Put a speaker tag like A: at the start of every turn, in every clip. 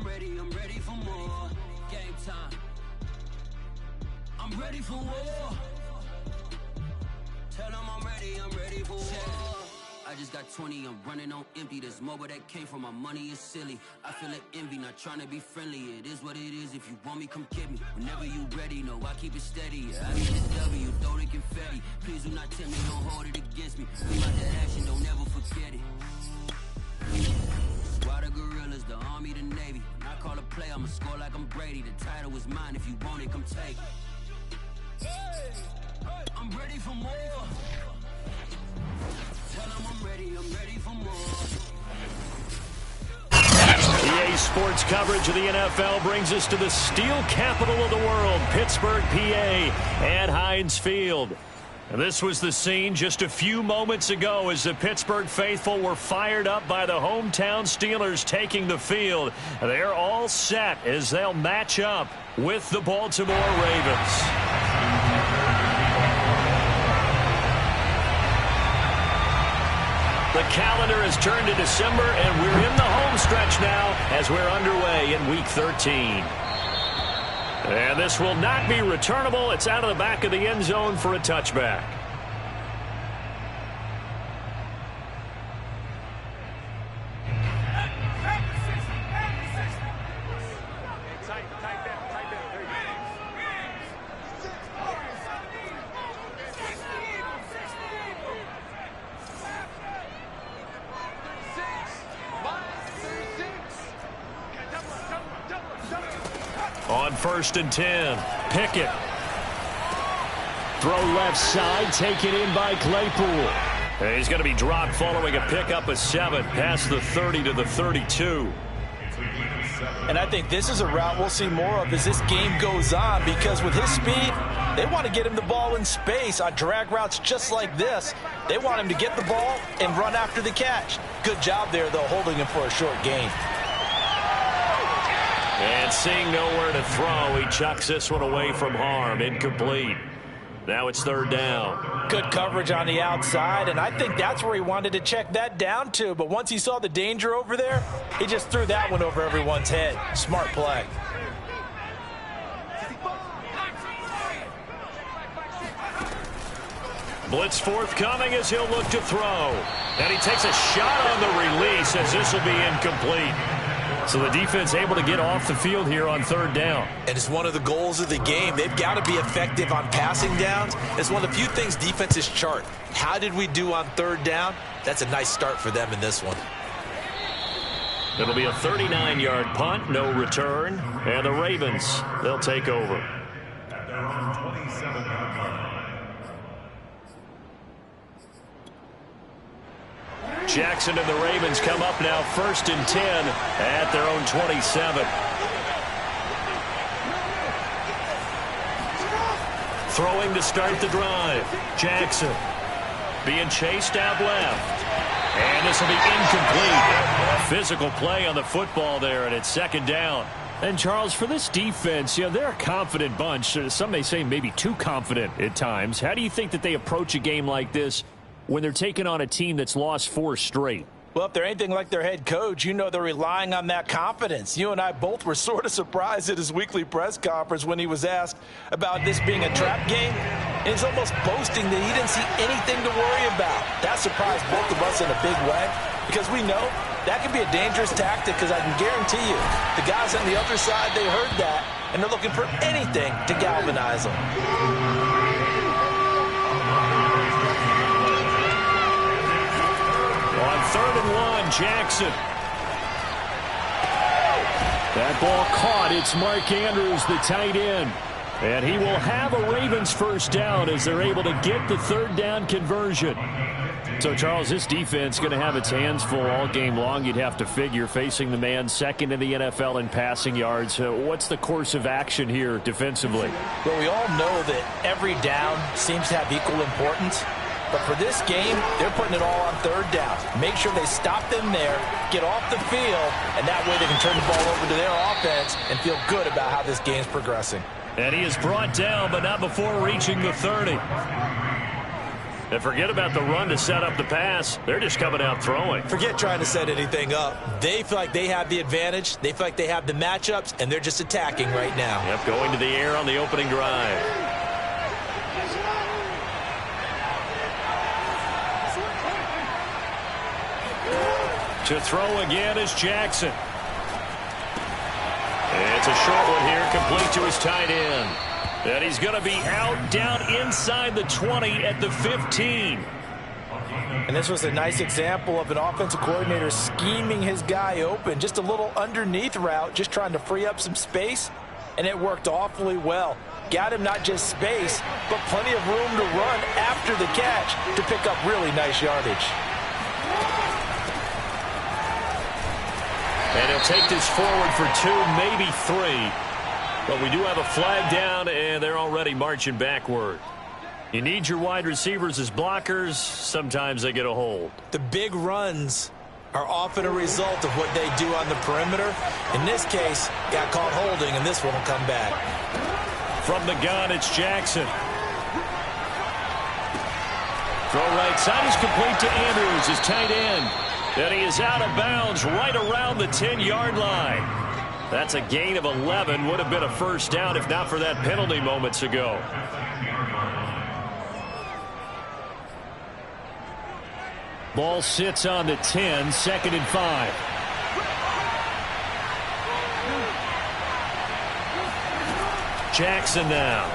A: I'm ready for more. Game time. I'm ready for war. Tell them I'm ready for war. I just got 20, I'm running on empty. This mobile that came from my money is silly. I feel like envy, not trying to be friendly. It is what it is, if you want me, come get me. Whenever you ready, no, I keep it steady. I need a W, throw the confetti. Please do not tell me, don't hold it against me. Think about that action, don't ever forget it. Squad of gorillas, the army, the navy. When I call a play, I'ma score like I'm Brady. The title is mine, if you want it, come take it. I'm ready for more. Tell them I'm ready for more.
B: EA Sports coverage of the NFL brings us to the steel capital of the world, Pittsburgh, PA, at Heinz Field. And this was the scene just a few moments ago as the Pittsburgh faithful were fired up by the hometown Steelers taking the field. They're all set as they'll match up with the Baltimore Ravens. The calendar has turned to December, and we're in the home stretch now as we're underway in Week 13. And this will not be returnable. It's out of the back of the end zone for a touchback. On 1st and 10, Pickett. Throw left side, taken in by Claypool. And he's going to be dropped following a pickup of 7 past the 30 to the 32.
C: And I think this is a route we'll see more of as this game goes on, because with his speed, they want to get him the ball in space on drag routes just like this. They want him to get the ball and run after the catch. Good job there, though, holding him for a short gain.
B: And seeing nowhere to throw, he chucks this one away from harm. Incomplete. Now it's 3rd down.
C: Good coverage on the outside, and I think that's where he wanted to check that down to. But once he saw the danger over there, he just threw that one over everyone's head. Smart play.
B: Blitz forthcoming as he'll look to throw. And he takes a shot on the release as this will be incomplete. So the defense able to get off the field here on 3rd down.
C: And it's one of the goals of the game. They've got to be effective on passing downs. It's one of the few things defenses chart. How did we do on 3rd down? That's a nice start for them in this one.
B: It'll be a 39-yard punt, no return. And the Ravens, they'll take over.
D: At their own 27-yard line.
B: Jackson and the Ravens come up now 1st and 10 at their own 27. Throwing to start the drive. Jackson being chased out left. And this will be incomplete. Physical play on the football there, and it's 2nd down.
E: And, Charles, for this defense, they're a confident bunch. Some may say maybe too confident at times. How do you think that they approach a game like this when they're taking on a team that's lost 4 straight?
C: Well, if they're anything like their head coach, you know they're relying on that confidence. You and I both were sort of surprised at his weekly press conference when he was asked about this being a trap game. And he's almost boasting that he didn't see anything to worry about. That surprised both of us in a big way, because we know that can be a dangerous tactic, because I can guarantee you the guys on the other side, they heard that, and they're looking for anything to galvanize them.
B: On 3rd and 1, Jackson.
E: That ball caught. It's Mark Andrews, the tight end. And he will have a Ravens 1st down as they're able to get the 3rd down conversion. So, Charles, this defense is going to have its hands full all game long, you'd have to figure, facing the man 2nd in the NFL in passing yards. What's the course of action here defensively?
C: Well, we all know that every down seems to have equal importance. But for this game, they're putting it all on 3rd down. Make sure they stop them there, get off the field, and that way they can turn the ball over to their offense and feel good about how this game's progressing.
B: And he is brought down, but not before reaching the 30. And forget about the run to set up the pass. They're just coming out throwing.
C: Forget trying to set anything up. They feel like they have the advantage. They feel like they have the matchups, and they're just attacking right now.
B: Yep, going to the air on the opening drive. To throw again is Jackson. It's a short one here, complete to his tight end. And he's going to be out down inside the 20 at the 15.
C: And this was a nice example of an offensive coordinator scheming his guy open. Just a little underneath route, just trying to free up some space. And it worked awfully well. Got him not just space, but plenty of room to run after the catch to pick up really nice yardage.
B: And he'll take this forward for 2, maybe 3. But we do have a flag down, and they're already marching backward. You need your wide receivers as blockers. Sometimes they get a hold.
C: The big runs are often a result of what they do on the perimeter. In this case, got caught holding, and this one will come back.
B: From the gun, it's Jackson. Throw right side is complete to Andrews, his tight end. And he is out of bounds right around the 10-yard line. That's a gain of 11. Would have been a first down if not for that penalty moments ago.
E: Ball sits on the 10, 2nd and 5.
B: Jackson now.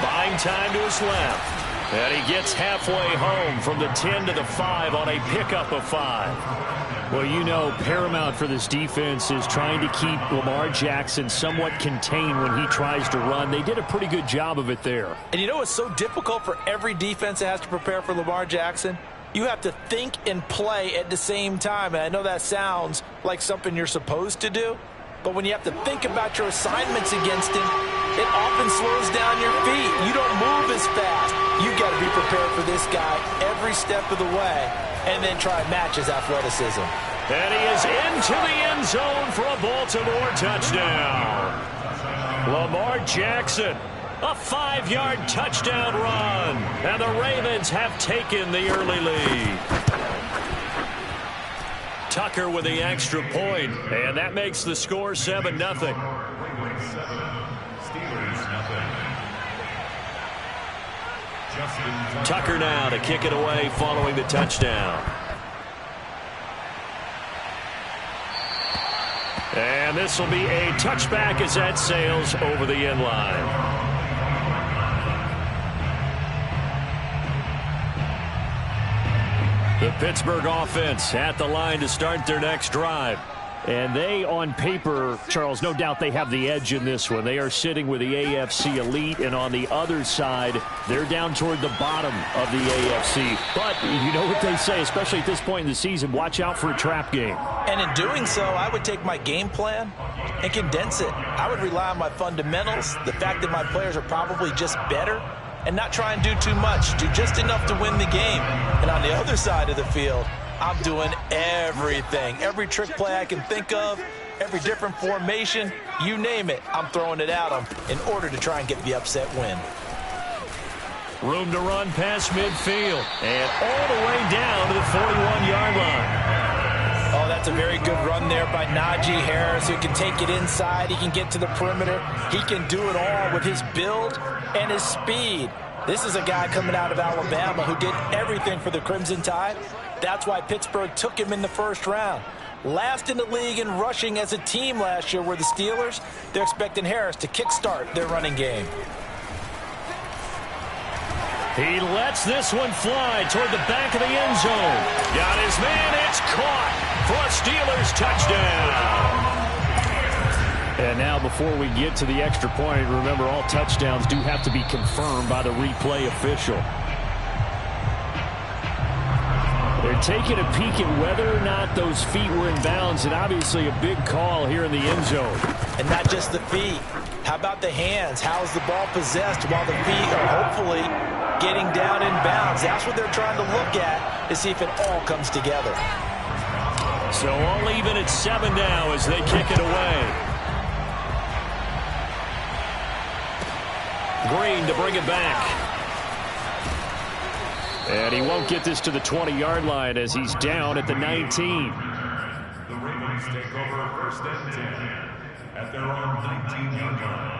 B: Buying time to his left. And he gets halfway home from the 10 to the 5 on a pickup of 5.
E: Well, you know, paramount for this defense is trying to keep Lamar Jackson somewhat contained when he tries to run. They did a pretty good job of it there.
C: And you know what's so difficult for every defense that has to prepare for Lamar Jackson? You have to think and play at the same time. And I know that sounds like something you're supposed to do, but when you have to think about your assignments against him, it often slows down your feet. You don't move as fast. You've got to be prepared for this guy every step of the way and then try and match his athleticism.
B: And he is into the end zone for a Baltimore touchdown. Lamar Jackson, a 5-yard touchdown run. And the Ravens have taken the early lead. Tucker with the extra point, and that makes the score 7-0. Tucker now to kick it away following the touchdown. And this will be a touchback as that sails over the end line. The Pittsburgh offense at the line to start their next drive.
E: And they, on paper, Charles, no doubt they have the edge in this one. They are sitting with the AFC elite, and on the other side, they're down toward the bottom of the AFC. But you know what they say, especially at this point in the season, watch out for a trap game.
C: And in doing so, I would take my game plan and condense it. I would rely on my fundamentals, the fact that my players are probably just better, and not try and do too much, do just enough to win the game. And on the other side of the field, I'm doing everything. Every trick play I can think of, every different formation, you name it, I'm throwing it at them in order to try and get the upset win.
B: Room to run past midfield and all the way down to the 41-yard line.
C: Oh, that's a very good run there by Najee Harris, who can take it inside. He can get to the perimeter. He can do it all with his build and his speed. This is a guy coming out of Alabama who did everything for the Crimson Tide. That's why Pittsburgh took him in the first round. Last in the league in rushing as a team last year were the Steelers. They're expecting Harris to kickstart their running game.
B: He lets this one fly toward the back of the end zone. Got his man. It's caught for a Steelers touchdown.
E: And now before we get to the extra point, remember all touchdowns do have to be confirmed by the replay official. They're taking a peek at whether or not those feet were in bounds, and obviously a big call here in the end zone.
C: And not just the feet. How about the hands? How is the ball possessed while the feet are hopefully getting down in bounds? That's what they're trying to look at to see if it all comes together.
B: So all even at 7 now as they kick it away. Green to bring it back.
E: And he won't get this to the 20-yard line as he's down at the 19.
D: The Ravens take over first and 10 at their own 19-yard line.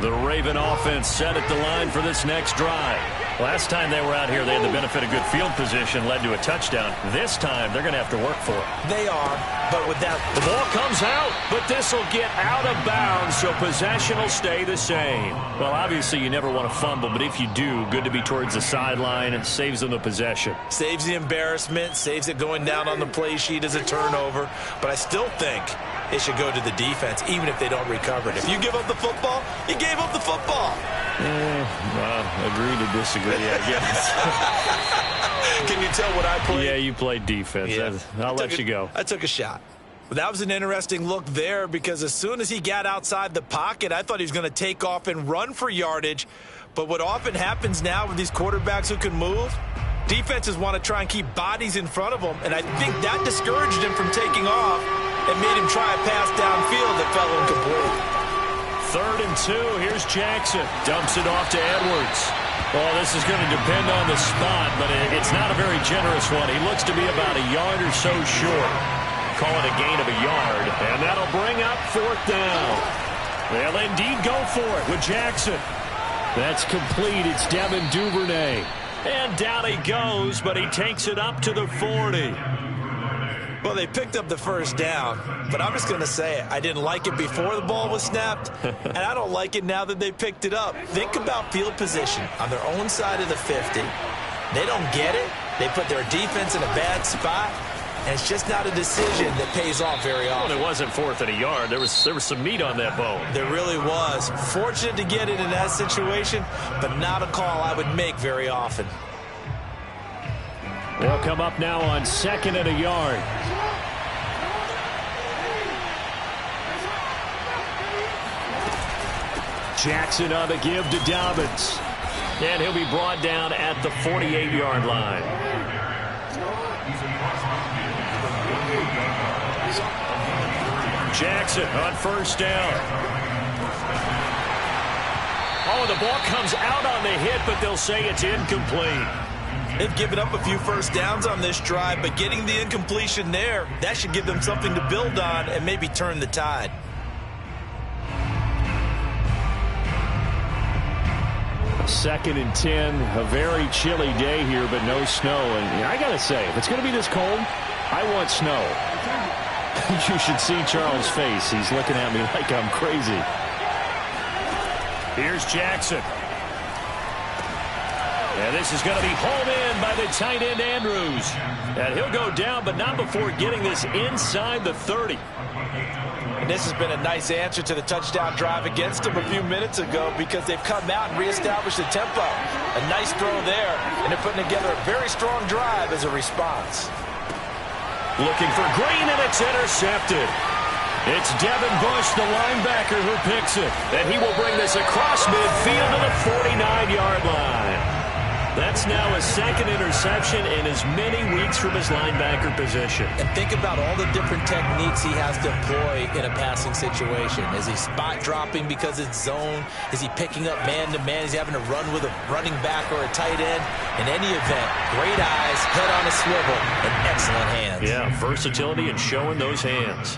B: The Raven offense set at the line for this next drive. Last time they were out here, they had the benefit of good field position, led to a touchdown. This time, they're going to have to work for it.
C: They are, but with that...
B: The ball comes out, but this will get out of bounds, so possession will stay the same. Well, obviously, you never want to fumble, but if you do, good to be towards the sideline. It saves them the possession.
C: Saves the embarrassment, saves it going down on the play sheet as a turnover. But I still think it should go to the defense, even if they don't recover it. If you give up the football, you gave up the football.
B: Agree to disagree, I guess.
C: Can you tell what I played?
B: Yeah, you played defense. Yeah. I'll let you go.
C: I took a shot. That was an interesting look there because as soon as he got outside the pocket, I thought he was going to take off and run for yardage. But what often happens now with these quarterbacks who can move, defenses want to try and keep bodies in front of them, and I think that discouraged him from taking off and made him try a pass downfield that fell incomplete.
B: 3rd and 2. Here's Jackson. Dumps it off to Edwards. Well, this is going to depend on the spot, but it's not a very generous one. He looks to be about a yard or so short. Call it a gain of a yard, and that'll bring up 4th down. They'll indeed go for it with Jackson.
E: That's complete. It's Devin Duvernay.
B: And down he goes, but he takes it up to the 40.
C: Well, they picked up the first down, but I'm just going to say it. I didn't like it before the ball was snapped, and I don't like it now that they picked it up. Think about field position on their own side of the 50. They don't get it. They put their defense in a bad spot, and it's just not a decision that pays off very often.
B: Well, it wasn't 4th and a yard. There was some meat on that bone.
C: There really was. Fortunate to get it in that situation, but not a call I would make very often.
E: They'll come up now on 2nd and a yard. Jackson on the give to Dobbins.
B: And he'll be brought down at the 48-yard line. Jackson on 1st down. Oh, the ball comes out on the hit, but they'll say it's incomplete.
C: They've given up a few first downs on this drive, but getting the incompletion there, that should give them something to build on and maybe turn the tide.
E: Second and 10, a very chilly day here, but no snow. And I got to say, if it's going to be this cold, I want snow. You should see Charles' face. He's looking at me like I'm crazy.
B: Here's Jackson. And this is going to be hauled in by the tight end, Andrews. And he'll go down, but not before getting this inside the 30.
C: And this has been a nice answer to the touchdown drive against them a few minutes ago because they've come out and reestablished the tempo. A nice throw there, and they're putting together a very strong drive as a response.
B: Looking for Green, and it's intercepted. It's Devin Bush, the linebacker, who picks it. And he will bring this across midfield to the 49-yard line. That's now a 2nd interception in as many weeks from his linebacker position.
C: And think about all the different techniques he has to employ in a passing situation. Is he spot dropping because it's zone? Is he picking up man-to-man? Is he having to run with a running back or a tight end? In any event, great eyes, head on a swivel, and excellent hands.
B: Yeah, versatility and showing those hands.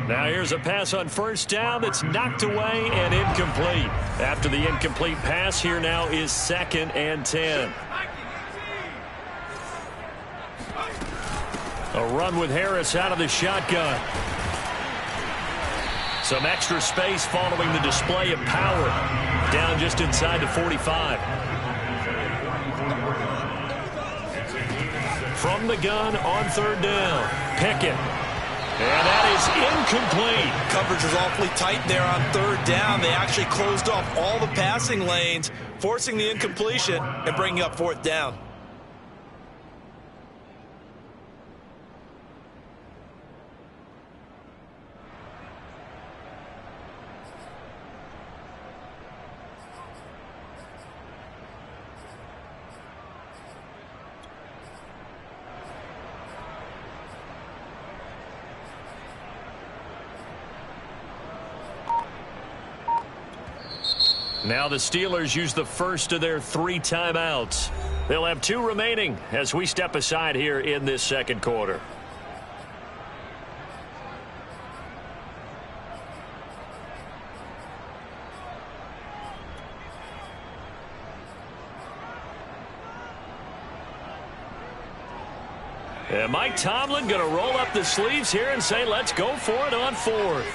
B: Now here's a pass on 1st down that's knocked away and incomplete. After the incomplete pass, here now is 2nd and 10. A run with Harris out of the shotgun. Some extra space following the display of power. Down just inside the 45. From the gun on 3rd down. Pickett. And that is incomplete.
C: Coverage was awfully tight there on 3rd down. They actually closed off all the passing lanes, forcing the incompletion and bringing up 4th down.
B: Now the Steelers use the first of their 3 timeouts. They'll have 2 remaining as we step aside here in this second quarter. And Mike Tomlin going to roll up the sleeves here and say, let's go for it on 4th.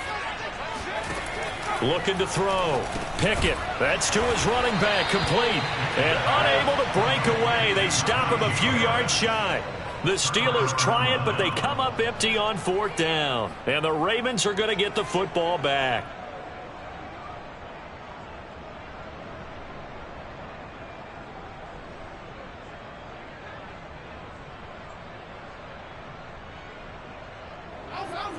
B: Looking to throw. Pickett. That's to his running back. Complete. And unable to break away. They stop him a few yards shy. The Steelers try it, but they come up empty on 4th down. And the Ravens are going to get the football back.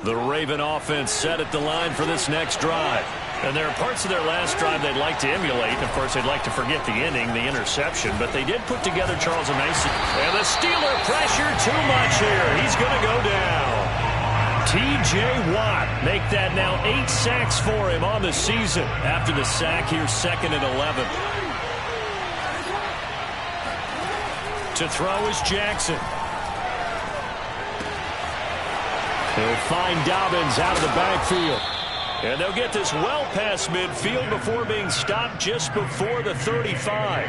B: The Raven offense set at the line for this next drive. And there are parts of their last drive they'd like to emulate. Of course, they'd like to forget the ending, the interception. But they did put together Charles and Mason. And the Steeler pressure too much here. He's going to go down. T.J. Watt make that now 8 sacks for him on the season. After the sack here, 2nd and 11. To throw is Jackson. He'll find Dobbins out of the backfield. And they'll get this well past midfield before being stopped just before the 35.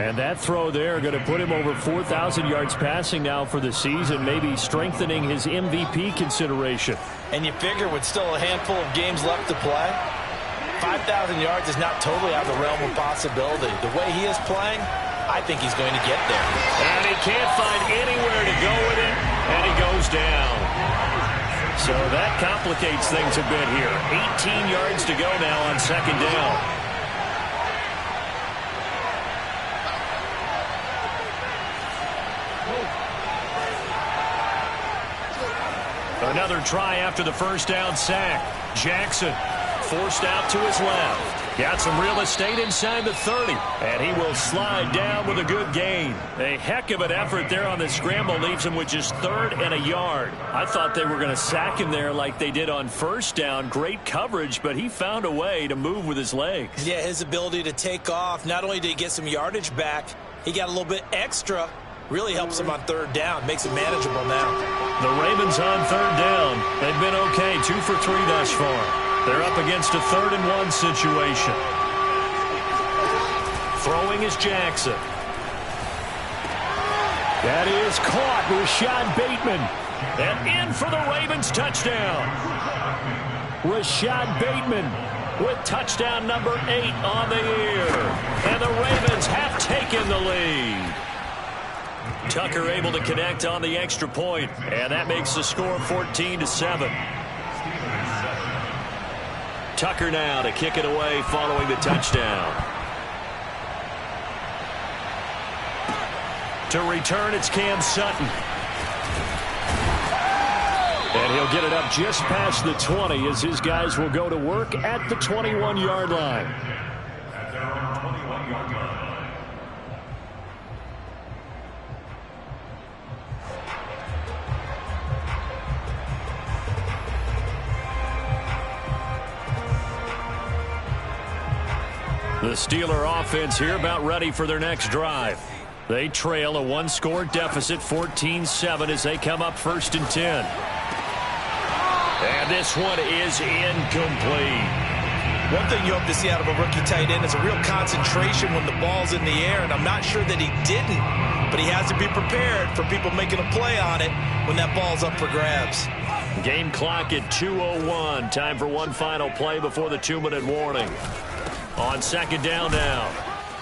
B: And that throw there going to put him over 4,000 yards passing now for the season, maybe strengthening his MVP consideration.
C: And you figure with still a handful of games left to play, 5,000 yards is not totally out of the realm of possibility. The way he is playing, I think he's going to get there.
B: And he can't find anywhere to go with it, and he goes down. So that complicates things a bit here. 18 yards to go now on 2nd down. Another try after the first down sack. Jackson forced out to his left. Got some real estate inside the 30. And he will slide down with a good gain. A heck of an effort there on the scramble. Leaves him with just 3rd and a yard. I thought they were going to sack him there like they did on 1st down. Great coverage, but he found a way to move with his legs.
C: Yeah, his ability to take off. Not only did he get some yardage back, he got a little bit extra. Really helps him on 3rd down. Makes it manageable now.
B: The Ravens on 3rd down. They've been okay. 2 for 3 thus far. They're up against a 3rd and 1 situation. Throwing is Jackson. That is caught. Rashad Bateman. And in for the Ravens touchdown. Rashad Bateman with touchdown number 8 on the year. And the Ravens have taken the lead. Tucker able to connect on the extra point. And that makes the score 14-7. Tucker now to kick it away following the touchdown. To return, it's Cam Sutton. And he'll get it up just past the 20 as his guys will go to work at the 21-yard line.
D: At their own 21-yard line.
B: The Steeler offense here about ready for their next drive. They trail a 1-score deficit, 14-7, as they come up 1st and 10. And this one is incomplete.
C: One thing you hope to see out of a rookie tight end is a real concentration when the ball's in the air, and I'm not sure that he didn't, but he has to be prepared for people making a play on it when that ball's up for grabs.
B: Game clock at 2:01. Time for one final play before the 2-minute warning. On 2nd down now,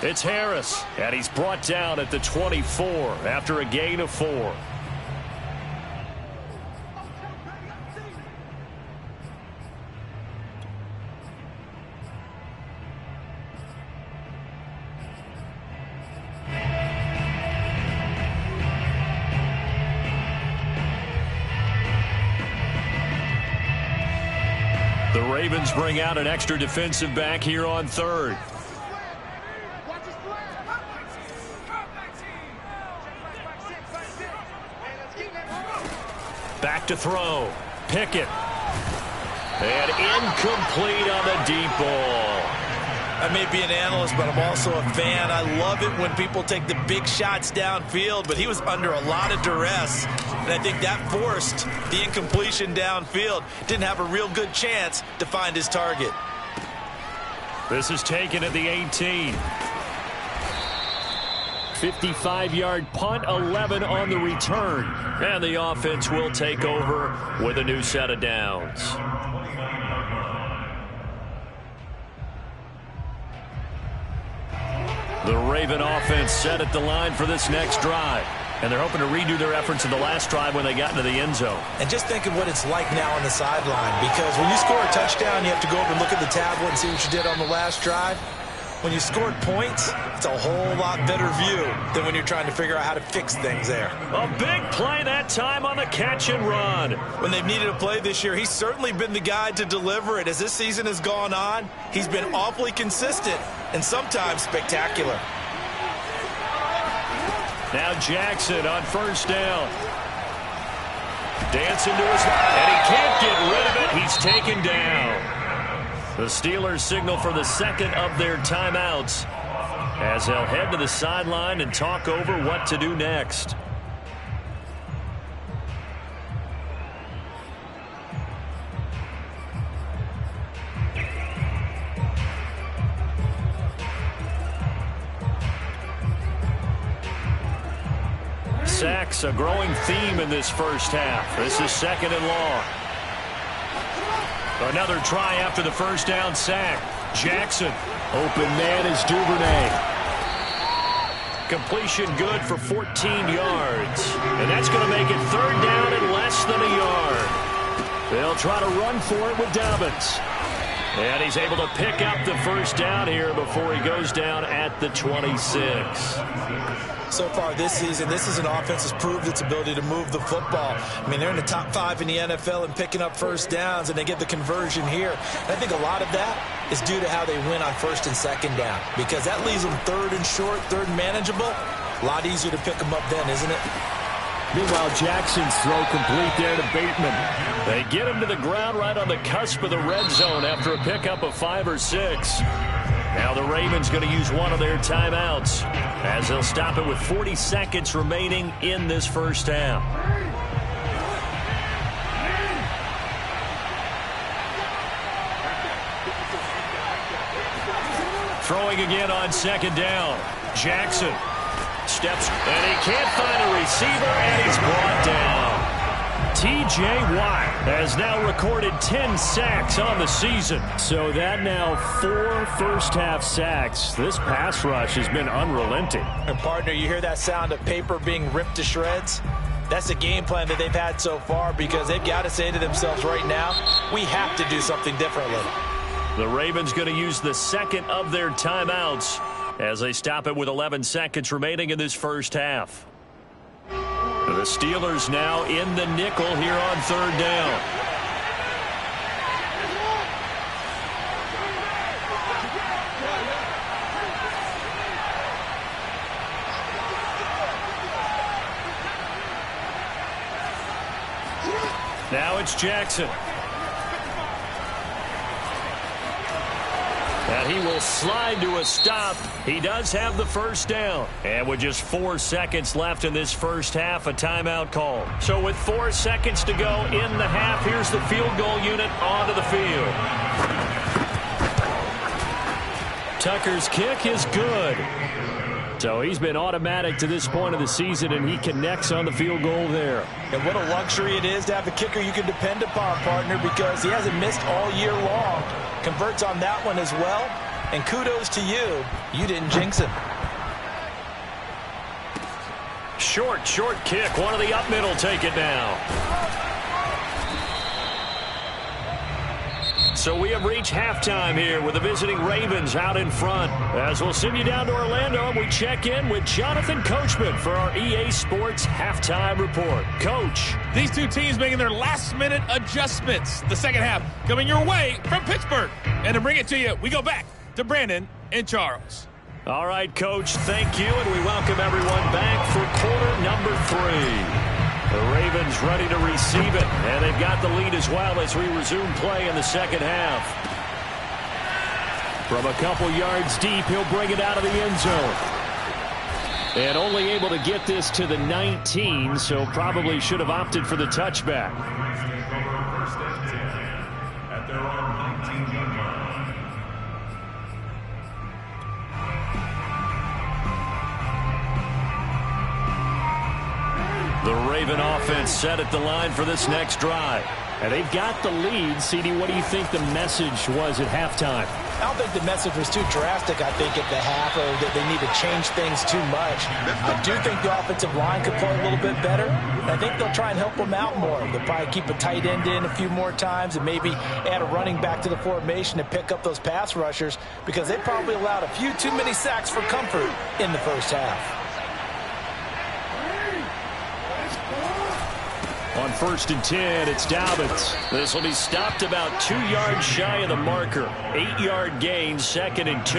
B: it's Harris, and he's brought down at the 24 after a gain of 4. The Ravens bring out an extra defensive back here on 3rd. Back to throw. Pickett. And incomplete on the deep ball.
C: I may be an analyst, but I'm also a fan. I love it when people take the big shots downfield, but he was under a lot of duress, and I think that forced the incompletion downfield. Didn't have a real good chance to find his target.
B: This is taken at the 18. 55-yard punt, 11 on the return. And the offense will take over with a new set of downs. The Raven offense set at the line for this next drive. And they're hoping to redo their efforts in the last drive when they got into the end zone.
C: And just think of what it's like now on the sideline, because when you score a touchdown, you have to go over and look at the tablet and see what you did on the last drive. When you scored points, it's a whole lot better view than when you're trying to figure out how to fix things there.
B: A big play that time on the catch and run.
C: When they've needed a play this year, he's certainly been the guy to deliver it. As this season has gone on, he's been awfully consistent and sometimes spectacular.
B: Now Jackson on first down. Dancing to his left, and he can't get rid of it. He's taken down. The Steelers signal for the second of their timeouts as they'll head to the sideline and talk over what to do next. Sacks, a growing theme in this first half. This is second and long. Another try after the first down sack. Jackson. Open man is Duvernay. Completion good for 14 yards. And that's going to make it third down and less than a yard. They'll try to run for it with Dobbins. And he's able to pick up the first down here before he goes down at the 26.
C: So far this season, this is an offense that's proved its ability to move the football. I mean, they're in the top 5 in the NFL and picking up first downs, and they get the conversion here. And I think a lot of that is due to how they win on first and second down, because that leaves them third and short, third and manageable. A lot easier to pick them up then, isn't it?
E: Meanwhile, Jackson's throw complete there to Bateman.
B: They get him to the ground right on the cusp of the red zone after a pickup of 5 or 6. Now the Ravens going to use one of their timeouts as they'll stop it with 40 seconds remaining in this first half. Throwing again on second down. Jackson steps, and he can't find a receiver, and he's brought down. T.J. Watt has now recorded 10 sacks on the season.
E: So that now 4 first-half sacks. This pass rush has been unrelenting.
C: And, partner, you hear that sound of paper being ripped to shreds? That's the game plan that they've had so far, because they've got to say to themselves right now, we have to do something differently.
B: The Ravens going to use the second of their timeouts as they stop it with 11 seconds remaining in this first half. The Steelers now in the nickel here on third down. Now it's Jackson. And he will slide to a stop. He does have the first down. And with just 4 seconds left in this first half, a timeout call. So with 4 seconds to go in the half, here's the field goal unit onto the field. Tucker's kick is good. So he's been automatic to this point of the season, and he connects on the field goal there.
C: And what a luxury it is to have a kicker you can depend upon, partner, because he hasn't missed all year long. Converts on that one as well. And kudos to you. You didn't jinx him.
B: Short kick. One of the up middle take it down. So we have reached halftime here with the visiting Ravens out in front. As we'll send you down to Orlando, and we check in with Jonathan Coachman for our EA Sports Halftime Report. Coach.
F: These two teams making their last-minute adjustments. The second half coming your way from Pittsburgh. And to bring it to you, we go back to Brandon and Charles.
B: All right, Coach, thank you, and we welcome everyone back for quarter number 3. The Ravens ready to receive it, and they've got the lead as well as we resume play in the second half.
E: From a couple yards deep, he'll bring it out of the end zone. And only able to get this to the 19, so probably should have opted for the touchback.
D: First and 10 at their own 19-yard line.
B: The Raven offense set at the line for this next drive.
E: And they've got the lead. CD, what do you think the message was at halftime?
C: I don't think the message was too drastic, I think, at the half, or that they need to change things too much. I do think the offensive line could play a little bit better. And I think they'll try and help them out more. They'll probably keep a tight end in a few more times and maybe add a running back to the formation to pick up those pass rushers, because they probably allowed a few too many sacks for comfort in the first half.
E: On 1st and 10, it's Dobbins.
B: This will be stopped about 2 yards shy of the marker. 8-yard gain, 2nd and 2.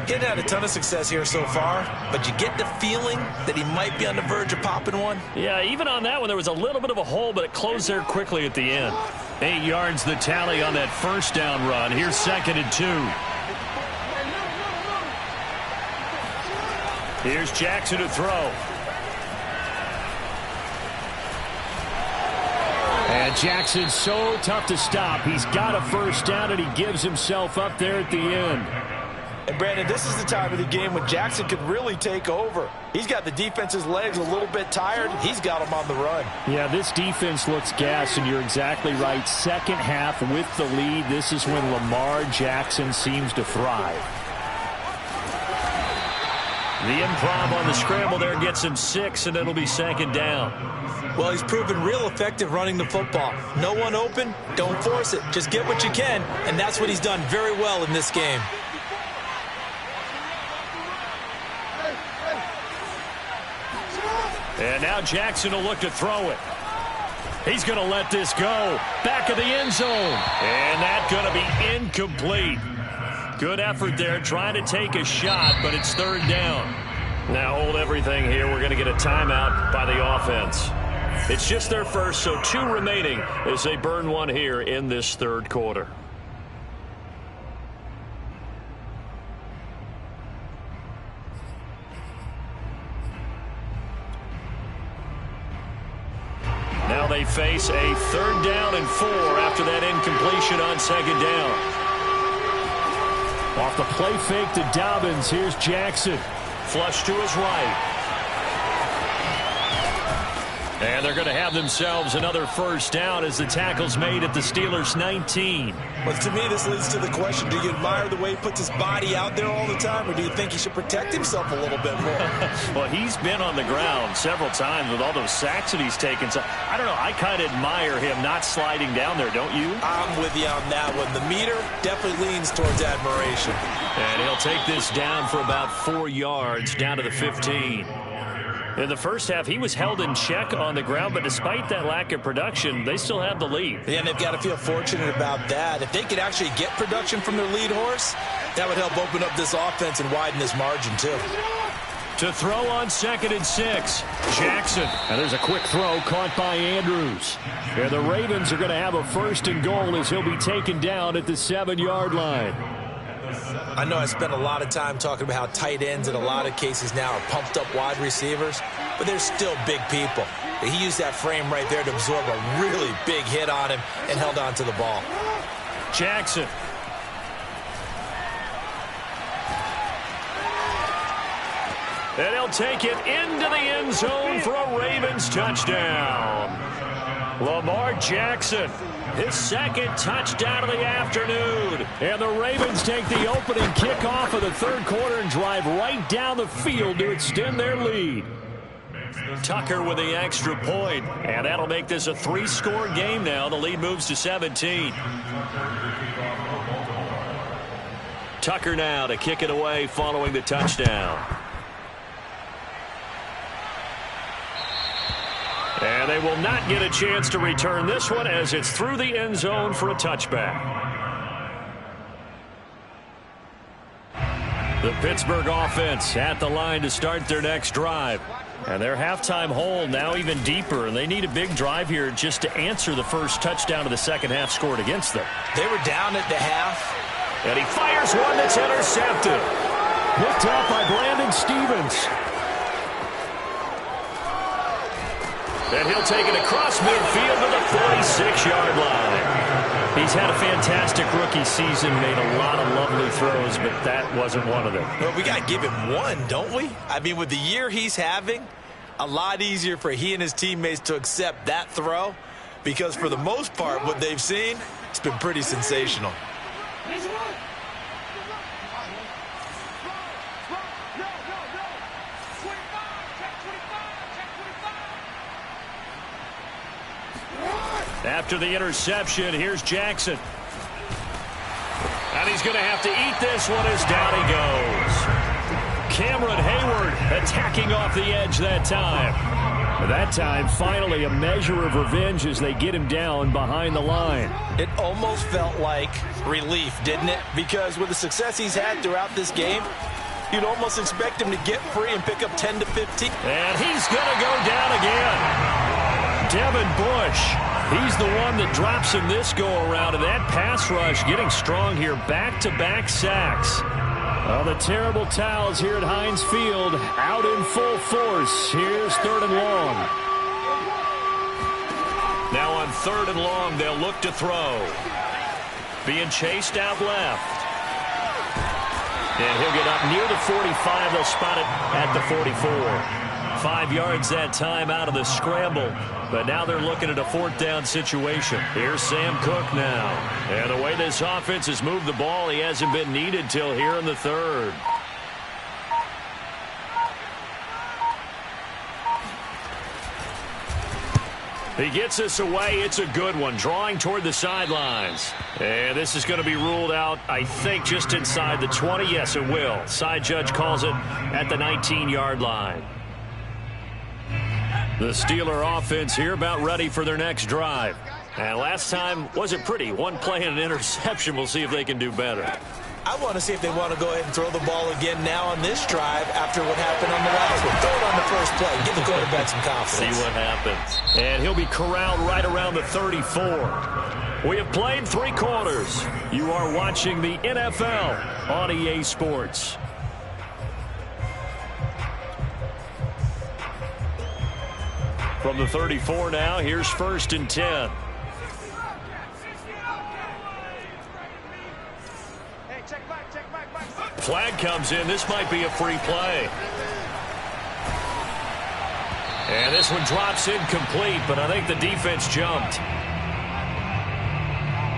C: Getting had a ton of success here so far, but you get the feeling that he might be on the verge of popping one.
B: Yeah, even on that one, there was a little bit of a hole, but it closed there quickly at the end. 8 yards the tally on that first down run. Here's 2nd and 2. Here's Jackson to throw.
E: And Jackson's so tough to stop. He's got a first down, and he gives himself up there at the end.
C: And, Brandon, this is the time of the game when Jackson could really take over. He's got the defense's legs a little bit tired. He's got them on the run.
E: Yeah, this defense looks gassed, and you're exactly right. Second half with the lead, this is when Lamar Jackson seems to thrive.
B: The improv on the scramble there gets him 6, and it'll be 2nd down.
C: Well, he's proven real effective running the football. No one open, don't force it. Just get what you can, and that's what he's done very well in this game.
B: And now Jackson will look to throw it. He's going to let this go. Back of the end zone. And that's going to be incomplete. Good effort there, trying to take a shot, but it's 3rd down. Now hold everything here. We're going to get a timeout by the offense. It's just their first, so 2 remaining as they burn one here in this 3rd quarter. Now they face a 3rd down and 4 after that incompletion on 2nd down.
E: Off the play fake to Dobbins, here's Jackson.
B: Flush to his right. And they're going to have themselves another first down as the tackle's made at the Steelers' 19.
C: Well, to me, this leads to the question, do you admire the way he puts his body out there all the time, or do you think he should protect himself a little bit more?
B: Well, he's been on the ground several times with all those sacks that he's taken. So, I don't know, I kind of admire him not sliding down there, don't you?
C: I'm with you on that one. The meter definitely leans towards admiration.
B: And he'll take this down for about 4 yards, down to the 15. In the first half, he was held in check on the ground, but despite that lack of production, they still have the lead.
C: Yeah, and they've got to feel fortunate about that. If they could actually get production from their lead horse, that would help open up this offense and widen this margin, too.
B: To throw on 2nd and 6, Jackson.
E: And there's a quick throw caught by Andrews. And the Ravens are going to have a 1st and goal as he'll be taken down at the 7-yard line.
C: I know I spent a lot of time talking about how tight ends in a lot of cases now are pumped up wide receivers, but they're still big people. He used that frame right there to absorb a really big hit on him and held on to the ball.
B: Jackson. And he'll take it into the end zone for a Ravens touchdown. Lamar Jackson, his 2nd touchdown of the afternoon.
E: And the Ravens take the opening kickoff of the 3rd quarter and drive right down the field to extend their lead.
B: Tucker with the extra point, and that'll make this a 3-score game now. The lead moves to 17. Tucker now to kick it away following the touchdown. And they will not get a chance to return this one as it's through the end zone for a touchback. The Pittsburgh offense at the line to start their next drive. And their halftime hole now even deeper, and they need a big drive here just to answer the first touchdown of the second half scored against them.
C: They were down at the half,
B: And he fires one that's intercepted.
E: Picked up by Brandon Stevens.
B: And he'll take it across midfield to the 46-yard line. He's had a fantastic rookie season, made a lot of lovely throws, but that wasn't one of them.
C: Well, we got to give him one, don't we? I mean, with the year he's having, a lot easier for he and his teammates to accept that throw because for the most part, what they've seen, it's been pretty sensational.
B: After the interception, here's Jackson. And he's going to have to eat this one as down he goes. Cameron Hayward attacking off the edge that time. That time, finally, a measure of revenge as they get him down behind the line.
C: It almost felt like relief, didn't it? Because with the success he's had throughout this game, you'd almost expect him to get free and pick up 10 to 15.
B: And he's going to go down again. Devin Bush. He's the one that drops him this go-around, and that pass rush getting strong here. Back-to-back sacks. Oh, the terrible towels here at Heinz Field out in full force. Here's 3rd and long. Now on 3rd and long, they'll look to throw. Being chased out left. And he'll get up near the 45. They'll spot it at the 44. 5 yards that time out of the scramble. But now they're looking at a 4th down situation. Here's Sam Cook now. And the way this offense has moved the ball, he hasn't been needed till here in the 3rd. He gets this away. It's a good one. Drawing toward the sidelines. And this is going to be ruled out, I think, just inside the 20. Yes, it will. Side judge calls it at the 19-yard line. The Steeler offense here about ready for their next drive. And last time wasn't pretty. One play and an interception. We'll see if they can do better.
C: I want to see if they want to go ahead and throw the ball again now on this drive after what happened on the last one. Throw it on the first play. Give the quarterback some confidence.
B: See what happens. And he'll be corralled right around the 34. We have played 3 quarters. You are watching the NFL on EA Sports. From the 34 now, here's 1st and 10. Flag comes in. This might be a free play. And this one drops incomplete, but I think the defense jumped.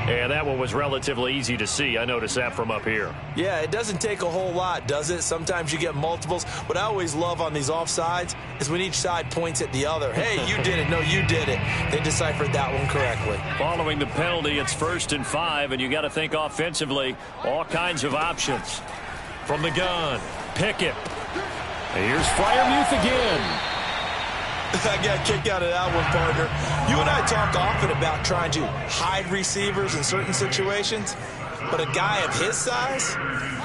B: And that one was relatively easy to see. I noticed that from up here.
C: Yeah, it doesn't take a whole lot, does it? Sometimes you get multiples. What I always love on these offsides is when each side points at the other. Hey, you did it. No, you did it. They deciphered that one correctly.
B: Following the penalty, it's 1st and 5, and you got to think offensively, all kinds of options. From the gun, Pickett. Here's Freiermuth again.
C: I got a kick out of that one, partner. You and I talk often about trying to hide receivers in certain situations, but a guy of his size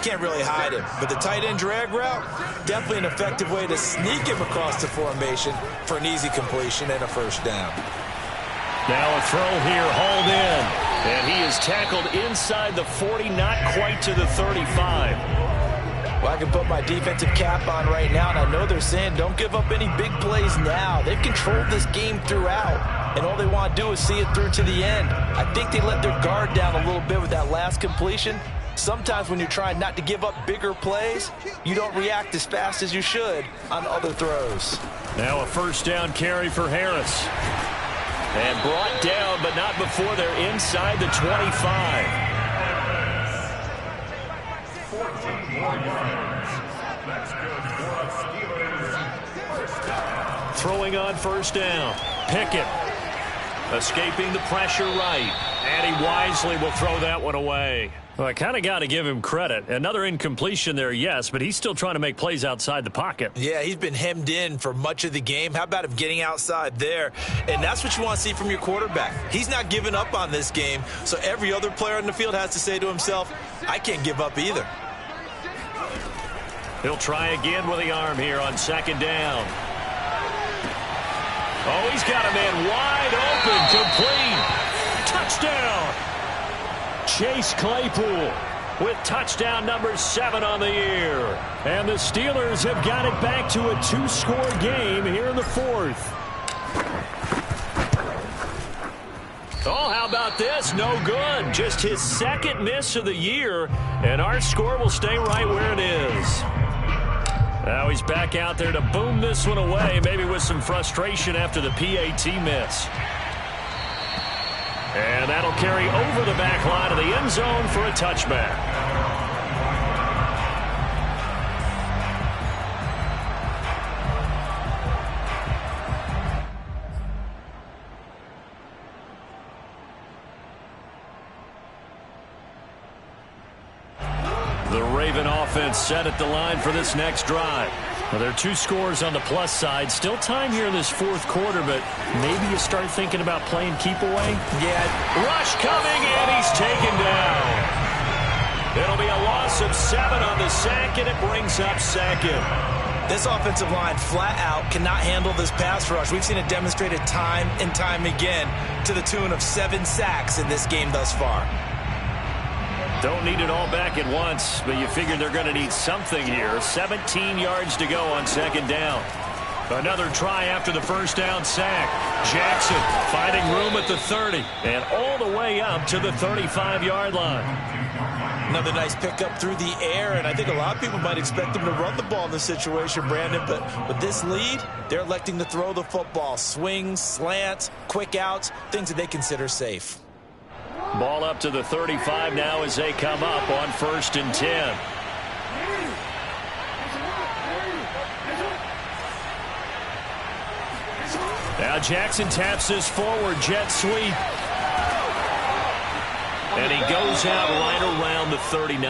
C: can't really hide him. But the tight end drag route, definitely an effective way to sneak him across the formation for an easy completion and a 1st down.
B: Now a throw here, hauled in, and he is tackled inside the 40, not quite to the 35.
C: Well, I can put my defensive cap on right now, and I know they're saying don't give up any big plays now. They've controlled this game throughout, and all they want to do is see it through to the end. I think they let their guard down a little bit with that last completion. Sometimes when you're trying not to give up bigger plays, you don't react as fast as you should on other throws.
B: Now a 1st down carry for Harris. And brought down, but not before they're inside the 25. Throwing on 1st down. Pickett escaping the pressure right. And he wisely will throw that one away. Well, I kind of got to give him credit. Another incompletion there, yes, but he's still trying to make plays outside the pocket.
C: Yeah, he's been hemmed in for much of the game. How about him getting outside there? And that's what you want to see from your quarterback. He's not giving up on this game, so every other player on the field has to say to himself, I can't give up either.
B: He'll try again with the arm here on 2nd down. Oh, he's got a man wide open, complete. Touchdown.
E: Chase Claypool.
B: with touchdown number 7 on the year. And the Steelers have got it back to a 2-score game here in the 4th. Oh, how about this? No good. Just his 2nd miss of the year, and our score will stay right where it is. Now he's back out there to boom this one away, maybe with some frustration after the PAT miss. And that'll carry over the back line of the end zone for a touchback. The Raven offense set at the line for this next drive. Well, there are 2 scores on the plus side. Still time here in this 4th quarter, but maybe you start thinking about playing keep away. Yeah. Rush coming, and he's taken down. It'll be a loss of 7 on the sack, and it brings up 2nd.
C: This offensive line flat out cannot handle this pass rush. We've seen it demonstrated time and time again to the tune of 7 sacks in this game thus far.
B: Don't need it all back at once, but you figure they're going to need something here. 17 yards to go on 2nd down. Another try after the 1st down sack. Jackson finding room at the 30 and all the way up to the 35-yard line.
C: Another nice pickup through the air, and I think a lot of people might expect them to run the ball in this situation, Brandon, but with this lead, they're electing to throw the football. Swings, slants, quick outs, things that they consider safe.
B: Ball up to the 35 now as they come up on 1st and 10. Now Jackson taps this forward jet sweep. And he goes out right around the 39.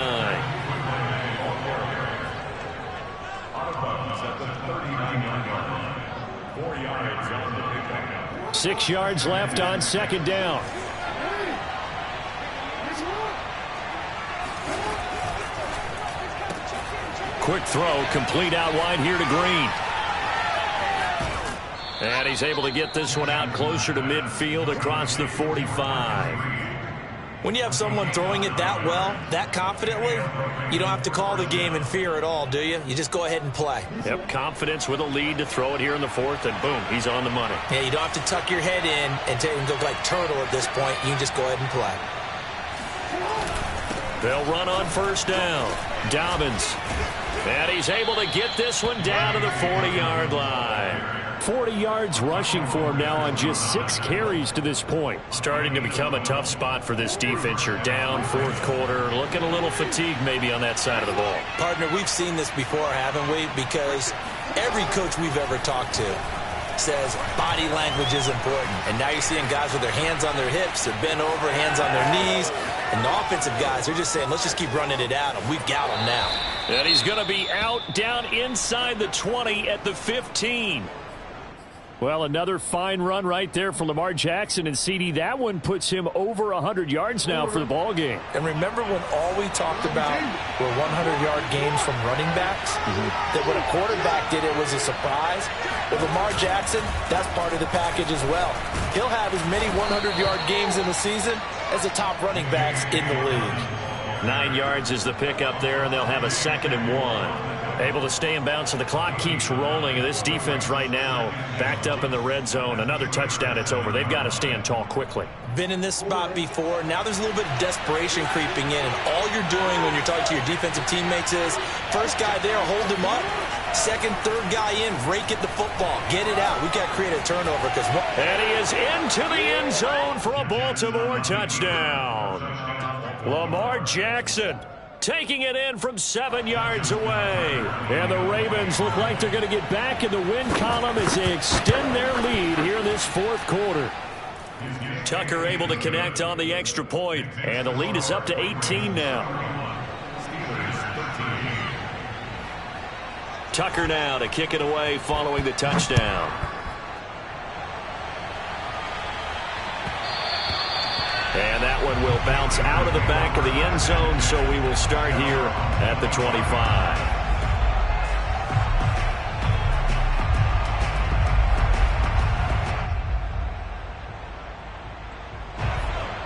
D: Out of bounds at the 39-yard line. 4 yards on the pickup.
B: 6 yards left on 2nd down. Quick throw, complete out wide here to Green. And he's able to get this one out closer to midfield across the 45.
C: When you have someone throwing it that well, that confidently, you don't have to call the game in fear at all, do you? You just go ahead and play.
B: Yep, confidence with a lead to throw it here in the 4th, and boom, he's on the money.
C: Yeah, you don't have to tuck your head in and go like turtle at this point. You can just go ahead and play.
B: They'll run on 1st down. Dobbins. And he's able to get this one down to the 40-yard line.
E: 40 yards rushing for him now on just 6 carries to this point.
B: Starting to become a tough spot for this defense. You're down 4th quarter, looking a little fatigued maybe on that side of the ball.
C: Partner, we've seen this before, haven't we? Because every coach we've ever talked to says body language is important. And now you're seeing guys with their hands on their hips, they're bent over, hands on their knees. And the offensive guys, they're just saying, let's just keep running it at them. We've got them now.
B: And he's going to be out down inside the 20 at the 15.
E: Well, another fine run right there for Lamar Jackson, and CD, that one puts him over 100 yards now for the ball game.
C: And remember when all we talked about were 100-yard games from running backs? That when a quarterback did it was a surprise. With Lamar Jackson, that's part of the package as well. He'll have as many 100-yard games in the season as the top running backs in the league.
B: 9 yards is the pickup there, and they'll have a 2nd and 1. Able to stay in bounds, so the clock keeps rolling. And this defense right now backed up in the red zone. Another touchdown, it's over. They've got to stand tall quickly.
C: Been in this spot before. Now there's a little bit of desperation creeping in. And all you're doing when you're talking to your defensive teammates is, first guy there, hold him up. Second, third guy in, rake at the football. Get it out. We've got to create a turnover.
B: And he is into the end zone for a Baltimore touchdown. Lamar Jackson taking it in from 7 yards away.
E: And the Ravens look like they're going to get back in the win column as they extend their lead here in this 4th quarter.
B: Tucker able to connect on the extra point, and the lead is up to 18 now. Tucker now to kick it away following the touchdown. And that one will bounce out of the back of the end zone, so we will start here at the 25.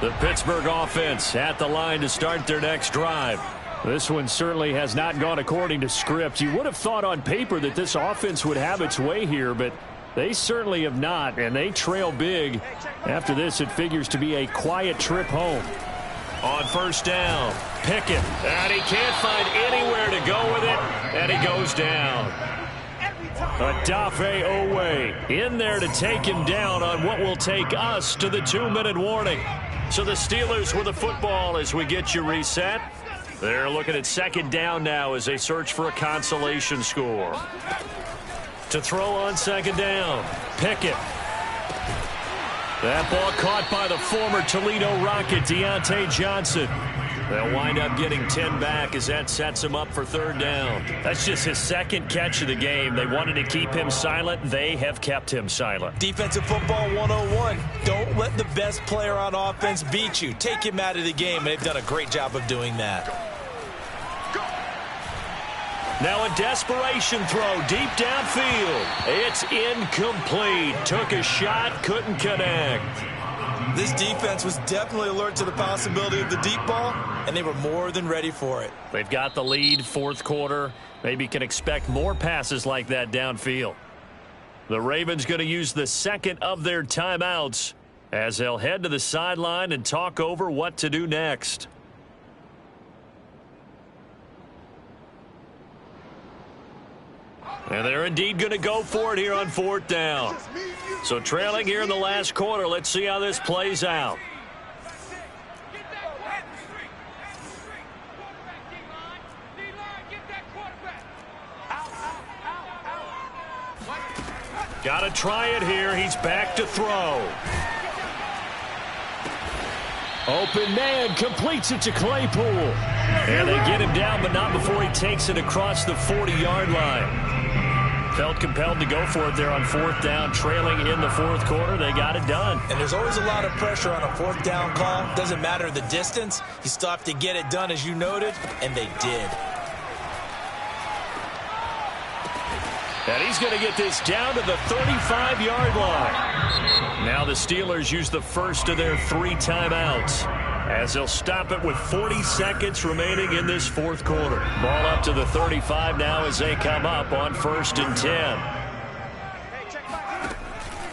B: The Pittsburgh offense at the line to start their next drive.
E: This one certainly has not gone according to script. You would have thought on paper that this offense would have its way here, but they certainly have not, and they trail big. After this, it figures to be a quiet trip home.
B: On first down, Pickett, and he can't find anywhere to go with it, and he goes down. Odafe Owe in there to take him down on what will take us to the 2-minute warning. So the Steelers with the football as we get you reset. They're looking at second down now as they search for a consolation score. To throw on second down, Pickett. That ball caught by the former Toledo Rocket, Deontay Johnson. They'll wind up getting 10 back as that sets him up for third down. That's just his second catch of the game. They wanted to keep him silent. They have kept him silent.
C: Defensive football 101. Don't let the best player on offense beat you. Take him out of the game, and they've done a great job of doing that.
B: Now a desperation throw deep downfield. It's incomplete. Took a shot, couldn't connect.
C: This defense was definitely alert to the possibility of the deep ball, and they were more than ready for it.
B: They've got the lead, fourth quarter. Maybe can expect more passes like that downfield. The Ravens going to use the second of their timeouts as they'll head to the sideline and talk over what to do next. And they're indeed going to go for it here on fourth down. So trailing here in the last quarter, let's see how this plays out. Got to try it here. He's back to throw.
E: Open man completes it to Claypool.
B: And they get him down, but not before he takes it across the 40-yard line. Felt compelled to go for it there on fourth down, trailing in the fourth quarter. They got it done.
C: And there's always a lot of pressure on a fourth down call. Doesn't matter the distance. You still have to get it done, as you noted, and they did.
B: And he's going to get this down to the 35-yard line. Now the Steelers use the first of their 3 timeouts as they'll stop it with 40 seconds remaining in this fourth quarter. Ball up to the 35 now as they come up on 1st and 10.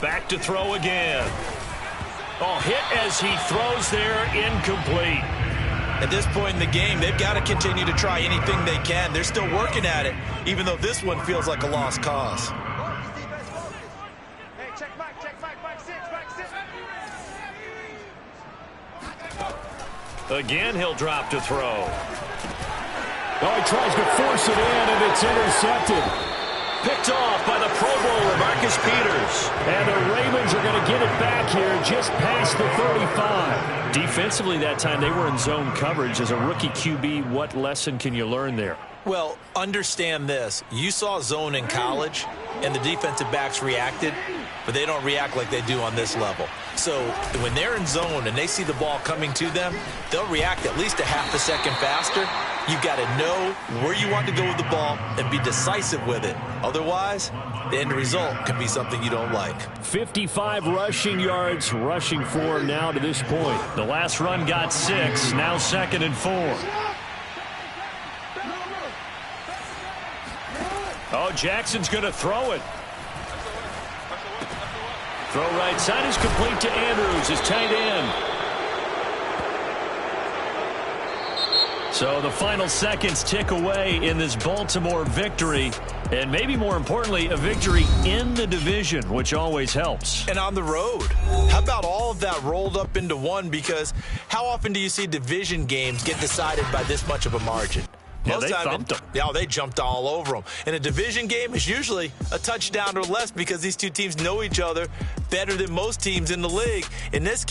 B: Back to throw again. Oh, hit as he throws there, incomplete.
C: At this point in the game, they've got to continue to try anything they can. They're still working at it, even though this one feels like a lost cause.
B: Again, he'll drop to throw.
E: Oh, he tries to force it in, and it's intercepted.
B: Picked off by the Pro Bowler, Marcus Peters.
E: And the Ravens are going to get it back here just past the 35.
B: Defensively that time, they were in zone coverage. As a rookie QB, what lesson can you learn there?
C: Well, understand this. You saw zone in college, and the defensive backs reacted, but they don't react like they do on this level. So when they're in zone and they see the ball coming to them, they'll react at least a half a second faster. You've got to know where you want to go with the ball and be decisive with it. Otherwise, the end result can be something you don't like.
E: 55 rushing yards, rushing for now to this point.
B: The last run got 6, now 2nd and 4. Oh, Jackson's going to throw it. Throw right side is complete to Andrews, his tight end. So the final seconds tick away in this Baltimore victory. And maybe more importantly, a victory in the division, which always helps.
C: And on the road. How about all of that rolled up into one? Because how often do you see division games get decided by this much of a margin?
B: Yeah, they thumped them.
C: Yeah, they jumped all over them. And a division game is usually a touchdown or less because these two teams know each other better than most teams in the league. In this case,